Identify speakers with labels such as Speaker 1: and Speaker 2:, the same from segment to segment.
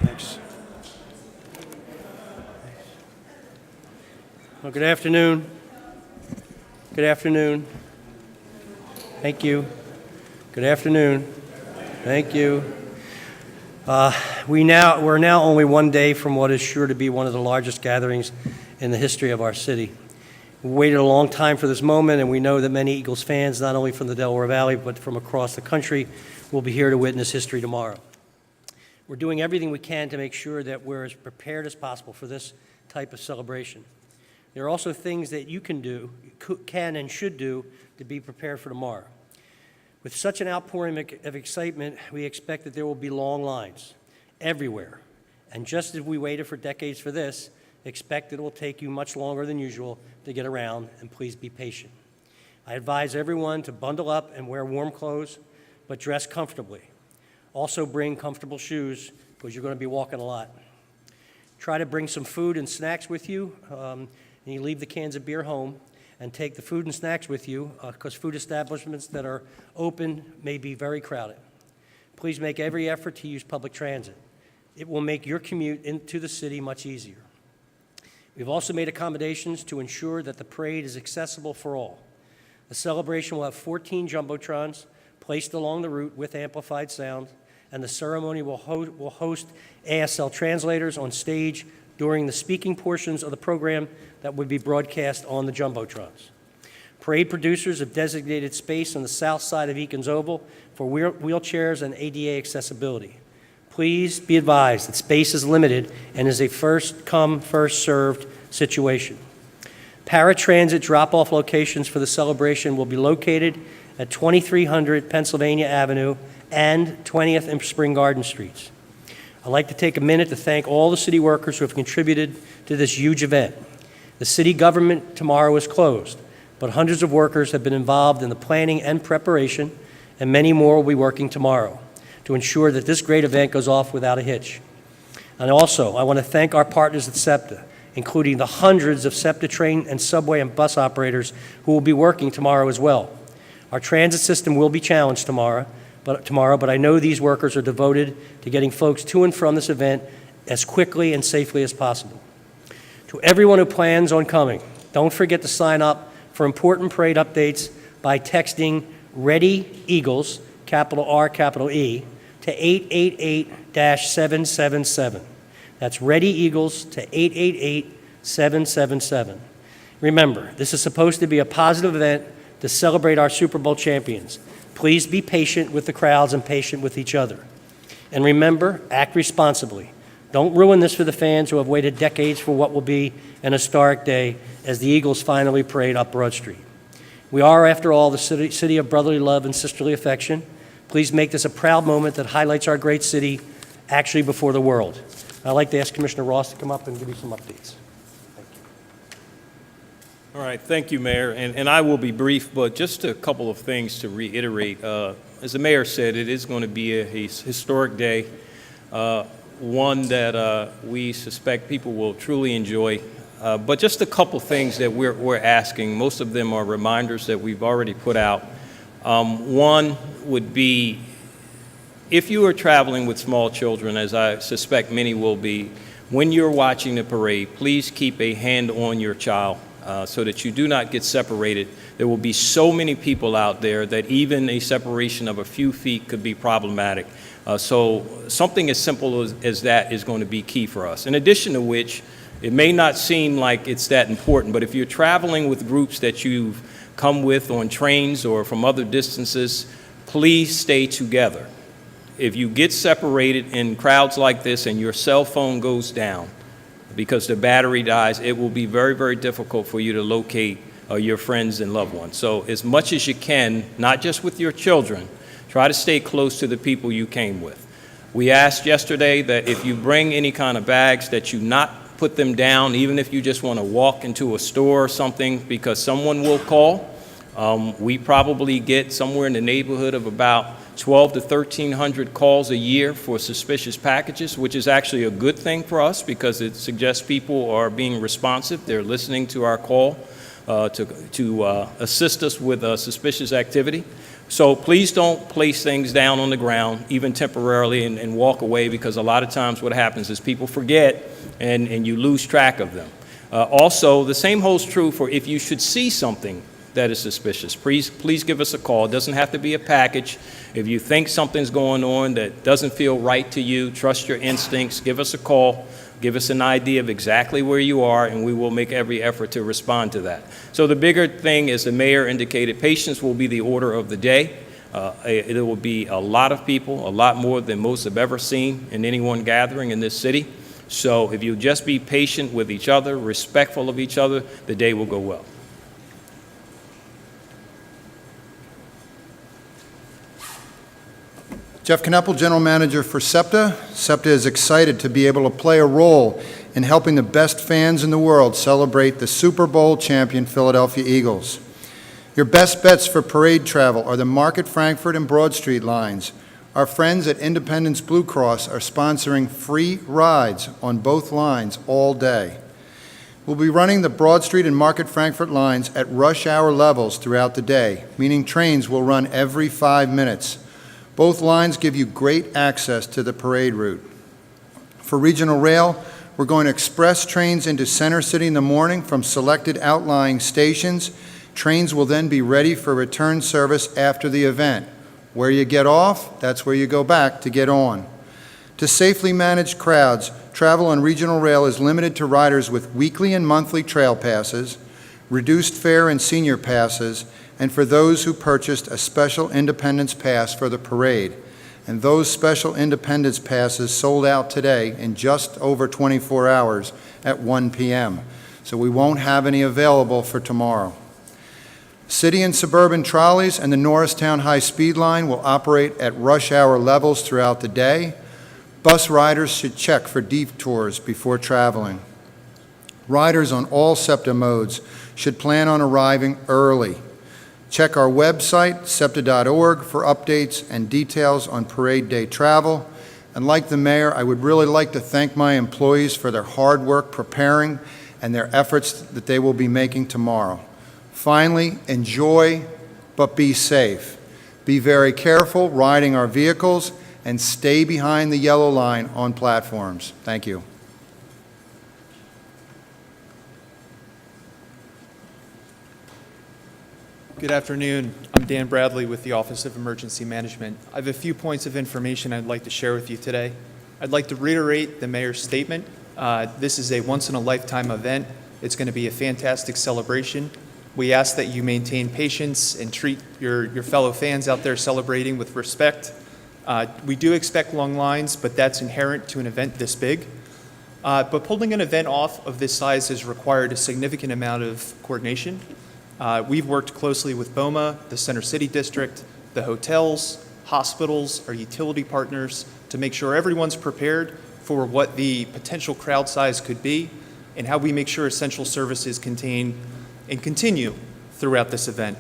Speaker 1: Thanks. Well, good afternoon. Good afternoon. Thank you. Good afternoon. Thank you. We're now only one day from what is sure to be one of the largest gatherings in the history of our city. We waited a long time for this moment, and we know that many Eagles fans, not only from the Delaware Valley, but from across the country, will be here to witness history tomorrow. We're doing everything we can to make sure that we're as prepared as possible for this type of celebration. There are also things that you can and should do to be prepared for tomorrow. With such an outpouring of excitement, we expect that there will be long lines everywhere. And just as we waited for decades for this, expect it will take you much longer than usual to get around, and please be patient. I advise everyone to bundle up and wear warm clothes, but dress comfortably. Also bring comfortable shoes, because you're going to be walking a lot. Try to bring some food and snacks with you, and you leave the cans of beer home, and take the food and snacks with you, because food establishments that are open may be very crowded. Please make every effort to use public transit. It will make your commute into the city much easier. We've also made accommodations to ensure that the parade is accessible for all. The celebration will have 14 jumbotrons placed along the route with amplified sound, and the ceremony will host ASL translators on stage during the speaking portions of the program that would be broadcast on the jumbotrons. Parade producers have designated space on the south side of Eakins Oval for wheelchairs and ADA accessibility. Please be advised that space is limited and is a first-come, first-served situation. Paratransit drop-off locations for the celebration will be located at 2300 Pennsylvania Avenue and 20th and Spring Garden Streets. I'd like to take a minute to thank all the city workers who have contributed to this huge event. The city government tomorrow is closed, but hundreds of workers have been involved in the planning and preparation, and many more will be working tomorrow to ensure that this great event goes off without a hitch. And also, I want to thank our partners at SEPTA, including the hundreds of SEPTA train and subway and bus operators who will be working tomorrow as well. Our transit system will be challenged tomorrow, but I know these workers are devoted to getting folks to and from this event as quickly and safely as possible. To everyone who plans on coming, don't forget to sign up for important parade updates by texting Ready Eagles, capital R, capital E, to 888-777. That's Ready Eagles to 888-777. Remember, this is supposed to be a positive event to celebrate our Super Bowl champions. Please be patient with the crowds and patient with each other. And remember, act responsibly. Don't ruin this for the fans who have waited decades for what will be an historic day as the Eagles finally parade up Broad Street. We are, after all, the city of brotherly love and sisterly affection. Please make this a proud moment that highlights our great city actually before the world. I'd like to ask Commissioner Ross to come up and give you some updates. Thank you.
Speaker 2: All right, thank you, Mayor. And I will be brief, but just a couple of things to reiterate. As the Mayor said, it is going to be a historic day, one that we suspect people will truly enjoy. But just a couple things that we're asking. Most of them are reminders that we've already put out. One would be, if you are traveling with small children, as I suspect many will be, when you're watching the parade, please keep a hand on your child so that you do not get separated. There will be so many people out there that even a separation of a few feet could be problematic. So something as simple as that is going to be key for us. In addition to which, it may not seem like it's that important, but if you're traveling with groups that you've come with on trains or from other distances, please stay together. If you get separated in crowds like this and your cell phone goes down because the battery dies, it will be very, very difficult for you to locate your friends and loved ones. So as much as you can, not just with your children, try to stay close to the people you came with. We asked yesterday that if you bring any kind of bags that you not put them down, even if you just want to walk into a store or something, because someone will call. We probably get somewhere in the neighborhood of about 1,200 to 1,300 calls a year for suspicious packages, which is actually a good thing for us because it suggests people are being responsive. They're listening to our call to assist us with suspicious activity. So please don't place things down on the ground, even temporarily, and walk away, because a lot of times what happens is people forget and you lose track of them. Also, the same holds true for if you should see something that is suspicious. Please give us a call. It doesn't have to be a package. If you think something's going on that doesn't feel right to you, trust your instincts, give us a call. Give us an idea of exactly where you are, and we will make every effort to respond to that. So the bigger thing, as the mayor indicated, patience will be the order of the day. It will be a lot of people, a lot more than most have ever seen in any one gathering in this city. So if you just be patient with each other, respectful of each other, the day will go well.
Speaker 3: Jeff Kneppel, General Manager for SEPTA. SEPTA is excited to be able to play a role in helping the best fans in the world celebrate the Super Bowl champion Philadelphia Eagles. Your best bets for parade travel are the Market Frankford and Broad Street lines. Our friends at Independence Blue Cross are sponsoring free rides on both lines all day. We'll be running the Broad Street and Market Frankford lines at rush hour levels throughout the day, meaning trains will run every 5 minutes. Both lines give you great access to the parade route. For regional rail, we're going to express trains into Center City in the morning from selected outlying stations. Trains will then be ready for return service after the event. Where you get off, that's where you go back to get on. To safely manage crowds, travel on regional rail is limited to riders with weekly and monthly trail passes, reduced fare and senior passes, and for those who purchased a special Independence Pass for the parade. And those special Independence Passes sold out today in just over 24 hours at 1 p.m. So we won't have any available for tomorrow. City and suburban trolleys and the Norristown High Speed Line will operate at rush hour levels throughout the day. Bus riders should check for detours before traveling. Riders on all SEPTA modes should plan on arriving early. Check our website, septa.org, for updates and details on parade day travel. And like the mayor, I would really like to thank my employees for their hard work preparing and their efforts that they will be making tomorrow. Finally, enjoy, but be safe. Be very careful riding our vehicles and stay behind the yellow line on platforms. Thank you.
Speaker 4: Good afternoon. I'm Dan Bradley with the Office of Emergency Management. I have a few points of information I'd like to share with you today. I'd like to reiterate the mayor's statement. This is a once-in-a-lifetime event. It's going to be a fantastic celebration. We ask that you maintain patience and treat your fellow fans out there celebrating with respect. We do expect long lines, but that's inherent to an event this big. But pulling an event off of this size has required a significant amount of coordination. We've worked closely with BOMA, the Center City District, the hotels, hospitals, our utility partners to make sure everyone's prepared for what the potential crowd size could be and how we make sure essential services contain and continue throughout this event.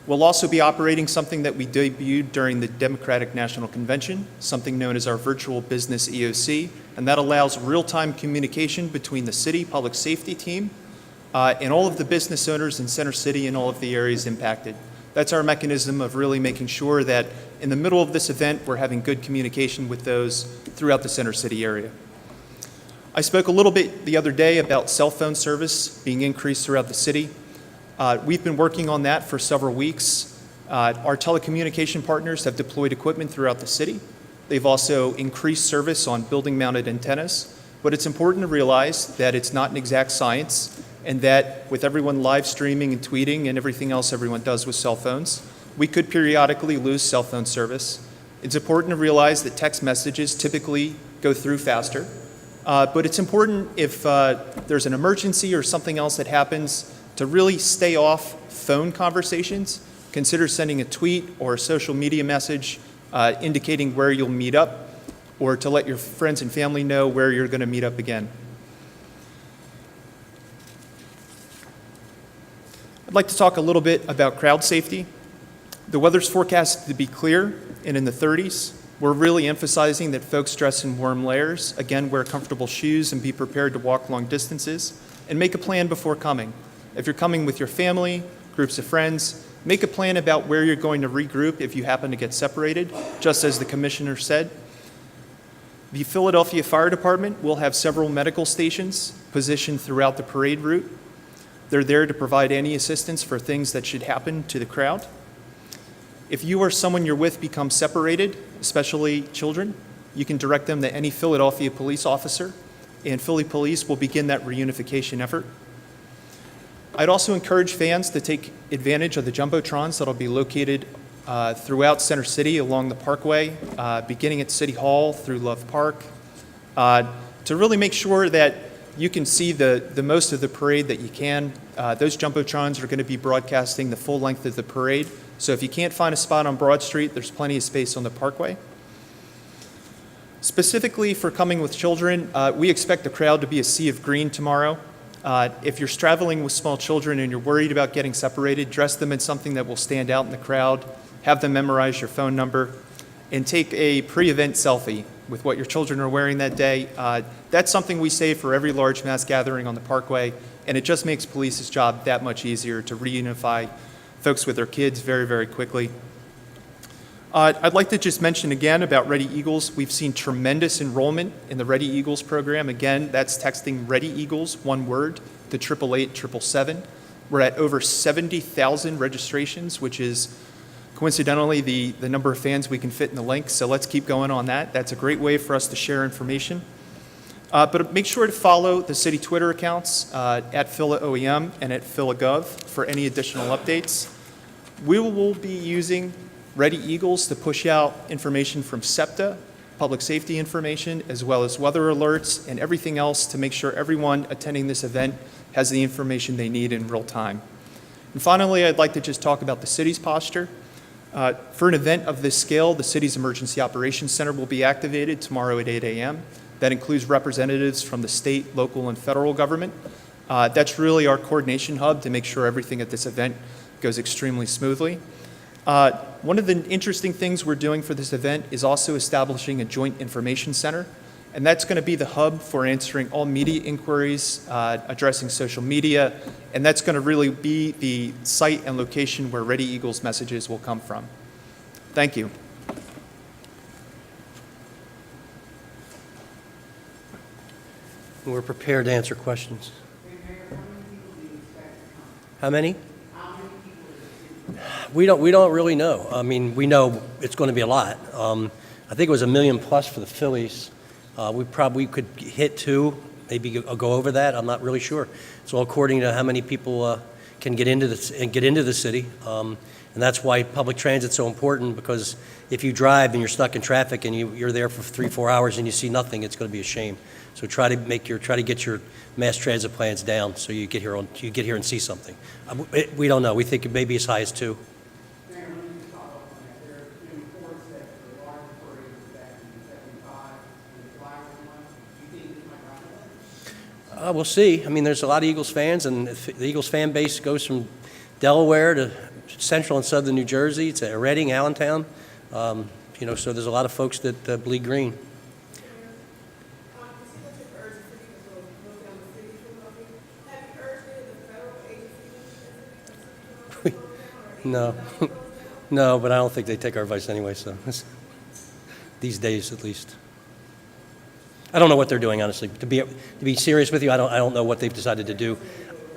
Speaker 4: We'll also be operating something that we debuted during the Democratic National Convention, something known as our Virtual Business EOC, and that allows real-time communication between the city public safety team and all of the business owners in Center City and all of the areas impacted. That's our mechanism of really making sure that in the middle of this event, we're having good communication with those throughout the Center City area. I spoke a little bit the other day about cell phone service being increased throughout the city. We've been working on that for several weeks. Our telecommunication partners have deployed equipment throughout the city. They've also increased service on building-mounted antennas. But it's important to realize that it's not an exact science, and that with everyone live streaming and tweeting and everything else everyone does with cell phones, we could periodically lose cell phone service. It's important to realize that text messages typically go through faster, but it's important if there's an emergency or something else that happens to really stay off phone conversations. Consider sending a tweet or a social media message indicating where you'll meet up, or to let your friends and family know where you're going to meet up again. I'd like to talk a little bit about crowd safety. The weather's forecasted to be clear and in the 30s. We're really emphasizing that folks dress in warm layers, again, wear comfortable shoes and be prepared to walk long distances, and make a plan before coming. If you're coming with your family, groups of friends, Make a plan about where you're going to regroup if you happen to get separated, just as the commissioner said. The Philadelphia Fire Department will have several medical stations positioned throughout the parade route. They're there to provide any assistance for things that should happen to the crowd. If you or someone you're with becomes separated, especially children, you can direct them to any Philadelphia police officer, and Philly Police will begin that reunification effort. I'd also encourage fans to take advantage of the Jumbotrons that'll be located throughout Center City along the Parkway, beginning at City Hall through Love Park, to really make sure that you can see the most of the parade that you can. Those Jumbotrons are going to be broadcasting the full length of the parade, so if you can't find a spot on Broad Street, there's plenty of space on the Parkway. Specifically for coming with children, we expect the crowd to be a sea of green tomorrow. If you're traveling with small children and you're worried about getting separated, dress them in something that will stand out in the crowd, have them memorize your phone number, and take a pre-event selfie with what your children are wearing that day. That's something we say for every large mass gathering on the Parkway, and it just makes police's job that much easier to reunify folks with their kids very, very quickly. I'd like to just mention again about Ready Eagles. We've seen tremendous enrollment in the Ready Eagles program. Again, that's texting Ready Eagles, one word, to 888-777. We're at over 70,000 registrations, which is coincidentally the number of fans we can fit in the link. So let's keep going on that. That's a great way for us to share information. But make sure to follow the city Twitter accounts at PhilaOEM and at PhilaGov for any additional updates. We will be using Ready Eagles to push out information from SEPTA, public safety information, as well as weather alerts and everything else to make sure everyone attending this event has the information they need in real time. And finally, I'd like to just talk about the city's posture. For an event of this scale, the city's Emergency Operations Center will be activated tomorrow at 8 a.m. That includes representatives from the state, local, and federal government. That's really our coordination hub to make sure everything at this event goes extremely smoothly. One of the interesting things we're doing for this event is also establishing a joint information center, and that's going to be the hub for answering all media inquiries, addressing social media, and that's going to really be the site and location where Ready Eagles messages will come from. Thank you.
Speaker 1: We're prepared to answer questions. How many? We don't really know. I mean, we know it's going to be a lot. I think it was 1 million plus for the Phillies. We probably could hit 2, maybe go over that. I'm not really sure. It's all according to how many people can get into the city, and that's why public transit's so important. Because if you drive and you're stuck in traffic and you're there for 3-4 hours and you see nothing, it's going to be a shame. So try to get your mass transit plans down so you get here and see something. We don't know. We think it may be as high as 2. We'll see. I mean, there's a lot of Eagles fans, and the Eagles fan base goes from Delaware to central and southern New Jersey to Reading, Allentown. So there's a lot of folks that bleed green. No, no, but I don't think they take our advice anyway, so these days at least. I don't know what they're doing, honestly. To be serious with you, I don't know what they've decided to do.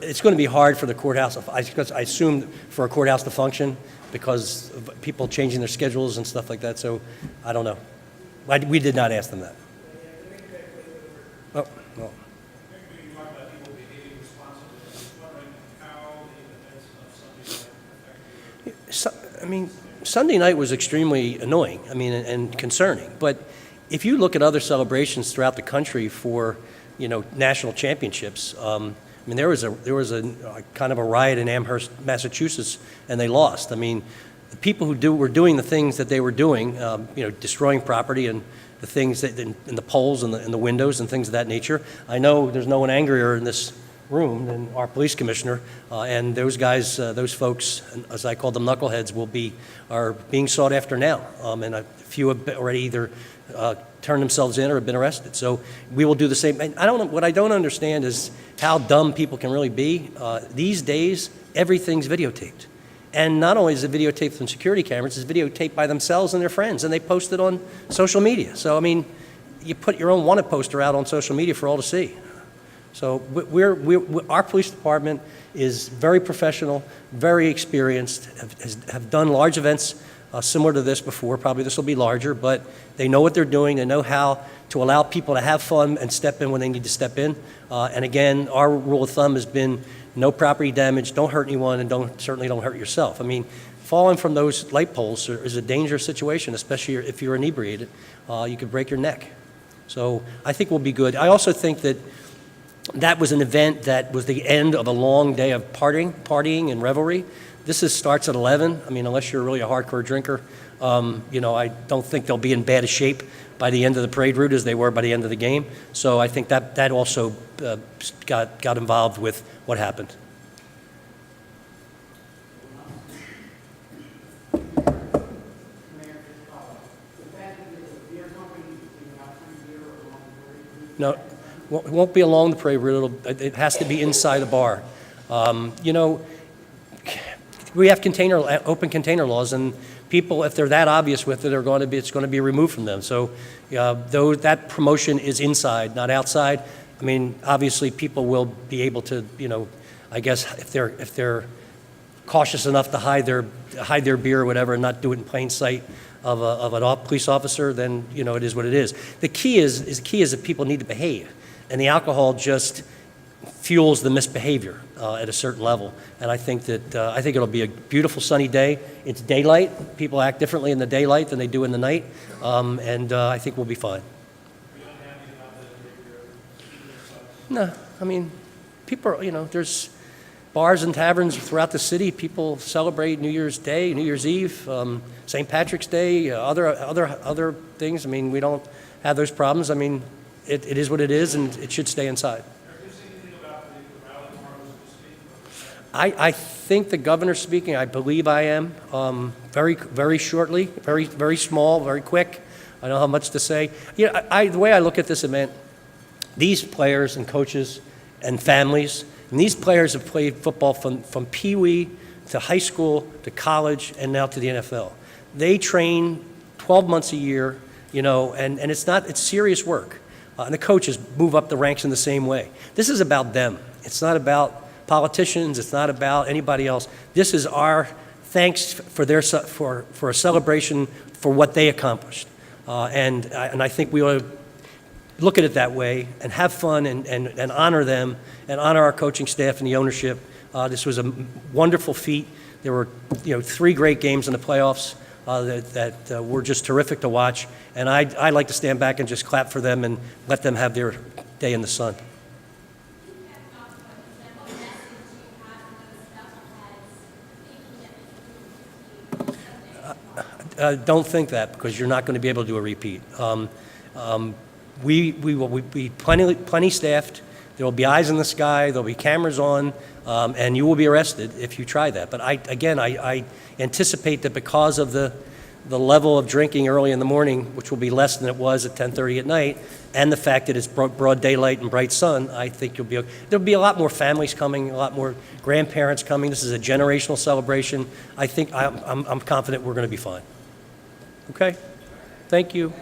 Speaker 1: It's going to be hard for the courthouse. I assume for a courthouse to function because of people changing their schedules and stuff like that. So I don't know. We did not ask them that. Oh, well. Sunday night was extremely annoying, and concerning. But if you look at other celebrations throughout the country for, national championships, there was a kind of a riot in Amherst, Massachusetts, and they lost. The people who were doing the things that they were doing, destroying property and the things that in the poles and the windows and things of that nature. I know there's no one angrier in this room than our police commissioner, and those guys, those folks, as I call them, knuckleheads, are being sought after now, and a few have already either turned themselves in or have been arrested. So we will do the same. And what I don't understand is how dumb people can really be. These days, everything's videotaped, And not only is it videotaped from security cameras, it's videotaped by themselves and their friends, and they post it on social media. So, I mean, you put your own wanted poster out on social media for all to see. So our police department is very professional, very experienced, have done large events similar to this before. Probably this will be larger, but they know what they're doing. They know how to allow people to have fun and step in when they need to step in. And again, our rule of thumb has been no property damage, don't hurt anyone, and certainly don't hurt yourself. I mean, falling from those light poles is a dangerous situation, especially if you're inebriated. You could break your neck. So I think we'll be good. I also think that was an event that was the end of a long day of partying and revelry. This starts at 11. I mean, unless you're really a hardcore drinker, I don't think they'll be in bad a shape by the end of the parade route as they were by the end of the game. So I think that also got involved with what happened. No, it won't be along the parade route. It has to be inside the bar. We have open container laws, and people, if they're that obvious with it, it's going to be removed from them. So, though that promotion is inside, not outside. I mean, obviously, people will be able to, I guess if they're cautious enough to hide their beer or whatever, and not do it in plain sight of a police officer, then it is what it is. The key is that people need to behave, and the alcohol just fuels the misbehavior at a certain level. And I think it'll be a beautiful sunny day. It's daylight. People act differently in the daylight than they do in the night, and I think we'll be fine. No, I mean, people are, there's bars and taverns throughout the city. People celebrate New Year's Day, New Year's Eve, St. Patrick's Day, other things. I mean, we don't have those problems. I mean, it is what it is, and it should stay inside. I think the governor's speaking. I believe I am. Very, very shortly. Very, very small. Very quick. I don't have much to say. The way I look at this event, these players and coaches and families, and these players have played football from Pee-wee to high school to college and now to the NFL. They train 12 months a year, and it's serious work. And the coaches move up the ranks in the same way. This is about them. It's not about politicians. It's not about anybody else. This is our thanks for a celebration for what they accomplished. And I think we ought to look at it that way and have fun and honor them and honor our coaching staff and the ownership. This was a wonderful feat. There were 3 great games in the playoffs that were just terrific to watch. And I like to stand back and just clap for them and let them have their day in the sun. Don't think that, because you're not going to be able to do a repeat. We will be plenty staffed. There will be eyes in the sky. There will be cameras on, and you will be arrested if you try that. But I anticipate that because of the level of drinking early in the morning, which will be less than it was at 10:30 at night, and the fact that it's broad daylight and bright sun, I think you'll be okay. There'll be a lot more families coming, a lot more grandparents coming. This is a generational celebration. I'm confident we're going to be fine. Okay? Thank you.